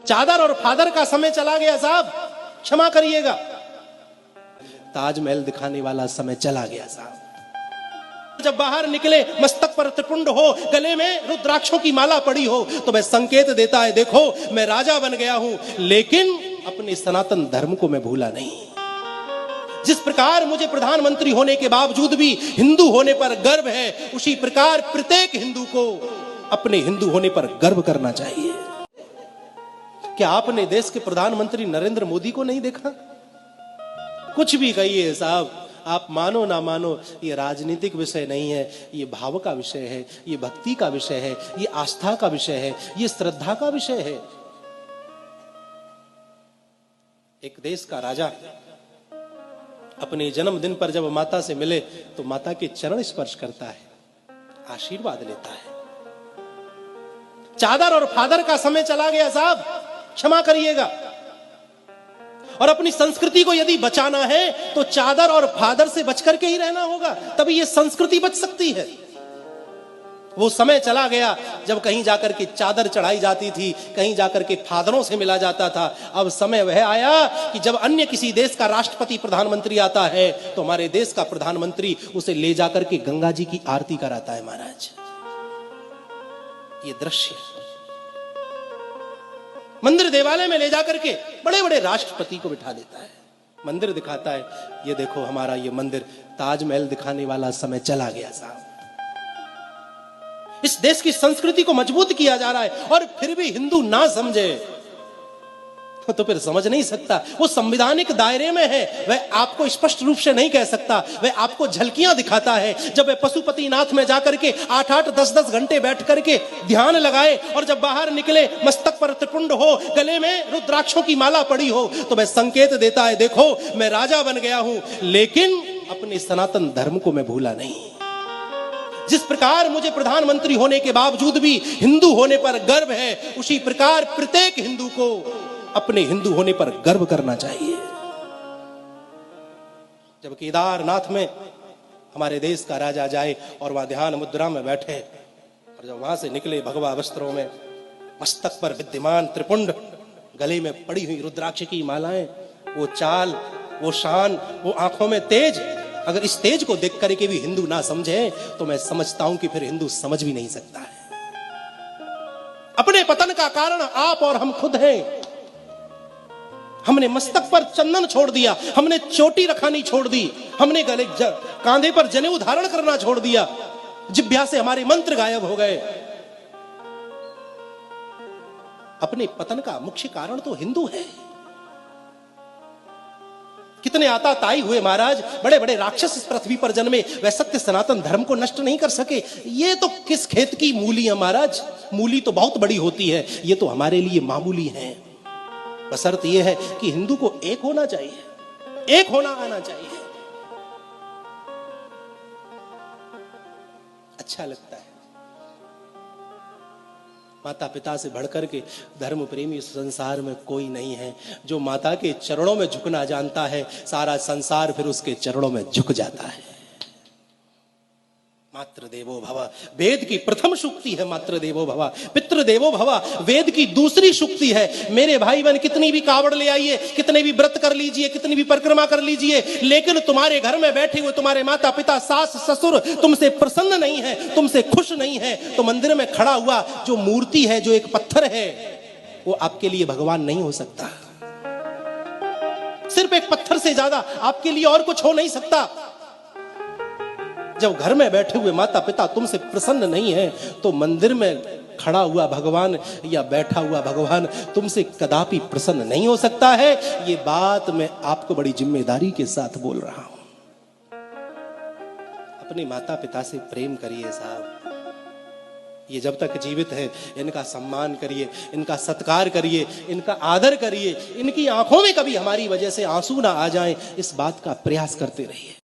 चादर और फादर का समय चला गया साहब, क्षमा करिएगा। ताजमहल दिखाने वाला समय चला गया साहब। जब बाहर निकले मस्तक पर त्रिपुंड हो, गले में रुद्राक्षों की माला पड़ी हो, तो वह संकेत देता है देखो मैं राजा बन गया हूं, लेकिन अपने सनातन धर्म को मैं भूला नहीं। जिस प्रकार मुझे प्रधानमंत्री होने के बावजूद भी हिंदू होने पर गर्व है, उसी प्रकार प्रत्येक हिंदू को अपने हिंदू होने पर गर्व करना चाहिए। क्या आपने देश के प्रधानमंत्री नरेंद्र मोदी को नहीं देखा? कुछ भी कहिए साहब, आप मानो ना मानो, ये राजनीतिक विषय नहीं है, ये भाव का विषय है, ये भक्ति का विषय है, ये आस्था का विषय है, ये श्रद्धा का विषय है। एक देश का राजा अपने जन्मदिन पर जब माता से मिले तो माता के चरण स्पर्श करता है, आशीर्वाद लेता है। चादर और फादर का समय चला गया साहब, क्षमा करिएगा। और अपनी संस्कृति को यदि बचाना है तो चादर और फादर से बचकर के ही रहना होगा, तभी ये संस्कृति बच सकती है। वो समय चला गया जब कहीं जाकर के चादर चढ़ाई जाती थी, कहीं जाकर के फादरों से मिला जाता था। अब समय वह आया कि जब अन्य किसी देश का राष्ट्रपति प्रधानमंत्री आता है तो हमारे देश का प्रधानमंत्री उसे ले जाकर के गंगा जी की आरती कराता है। महाराज, ये दृश्य मंदिर देवालय में ले जाकर के बड़े बड़े राष्ट्रपति को बिठा देता है, मंदिर दिखाता है, ये देखो हमारा ये मंदिर। ताजमहल दिखाने वाला समय चला गया साहब। इस देश की संस्कृति को मजबूत किया जा रहा है और फिर भी हिंदू ना समझे तो फिर समझ नहीं सकता। वो संवैधानिक दायरे में है, वह आपको स्पष्ट रूप से नहीं कह सकता, वह आपको झलकियां दिखाता है। जब वह पशुपतिनाथ में जाकर के 8-8, 10-10 घंटे बैठ करके ध्यान लगाए और जब बाहर निकले मस्तक पर त्रिपुंड हो, गले में रुद्राक्षों की माला पड़ी हो, तो वह संकेत देता है देखो मैं राजा बन गया हूं, लेकिन अपने सनातन धर्म को मैं भूला नहीं। जिस प्रकार मुझे प्रधानमंत्री होने के बावजूद भी हिंदू होने पर गर्व है, उसी प्रकार प्रत्येक हिंदू को अपने हिंदू होने पर गर्व करना चाहिए। जब केदारनाथ में हमारे देश का राजा जाए और वहां ध्यान मुद्रा में बैठे और जब वहां से निकले भगवा वस्त्रों में, मस्तक पर विद्यमान त्रिपुंड, गले में पड़ी हुई रुद्राक्ष की मालाएं, वो चाल, वो शान, वो आंखों में तेज, अगर इस तेज को देख करके भी हिंदू ना समझे तो मैं समझता हूं कि फिर हिंदू समझ भी नहीं सकता है। अपने पतन का कारण आप और हम खुद हैं। हमने मस्तक पर चंदन छोड़ दिया, हमने चोटी रखानी छोड़ दी, हमने गले कांधे पर जनेऊ धारण करना छोड़ दिया, जिह्वा से हमारे मंत्र गायब हो गए। अपने पतन का मुख्य कारण तो हिंदू है। कितने आताताई हुए महाराज, बड़े बड़े राक्षस इस पृथ्वी पर जन्मे, वह सत्य सनातन धर्म को नष्ट नहीं कर सके। ये तो किस खेत की मूली है महाराज, मूली तो बहुत बड़ी होती है, ये तो हमारे लिए मामूली है। बशर्त यह है कि हिंदू को एक होना चाहिए, एक होना आना चाहिए। अच्छा लगता है। माता पिता से बढ़कर के धर्म प्रेमी संसार में कोई नहीं है। जो माता के चरणों में झुकना जानता है, सारा संसार फिर उसके चरणों में झुक जाता है। मातृ देवो भव, वेद की प्रथम सूक्ति है मातृ देवो भव। पितृ देवो भव, वेद की दूसरी सूक्ति है। मेरे भाई बहन, कितनी भी कावड़ ले आइए, कितने भी व्रत कर लीजिए, कितनी भी परिक्रमा कर लीजिए, लेकिन तुम्हारे घर में बैठे हुए तुम्हारे माता पिता, सास ससुर तुमसे प्रसन्न नहीं है, तुमसे खुश नहीं है, तो मंदिर में खड़ा हुआ जो मूर्ति है, जो एक पत्थर है, वो आपके लिए भगवान नहीं हो सकता। सिर्फ एक पत्थर से ज्यादा आपके लिए और कुछ हो नहीं सकता। जब घर में बैठे हुए माता पिता तुमसे प्रसन्न नहीं है, तो मंदिर में खड़ा हुआ भगवान या बैठा हुआ भगवान तुमसे कदापि प्रसन्न नहीं हो सकता है। ये बात मैं आपको बड़ी जिम्मेदारी के साथ बोल रहा हूं। अपने माता पिता से प्रेम करिए साहब। ये जब तक जीवित है इनका सम्मान करिए, इनका सत्कार करिए, इनका आदर करिए। इनकी आंखों में कभी हमारी वजह से आंसू ना आ जाएं, इस बात का प्रयास करते रहिए।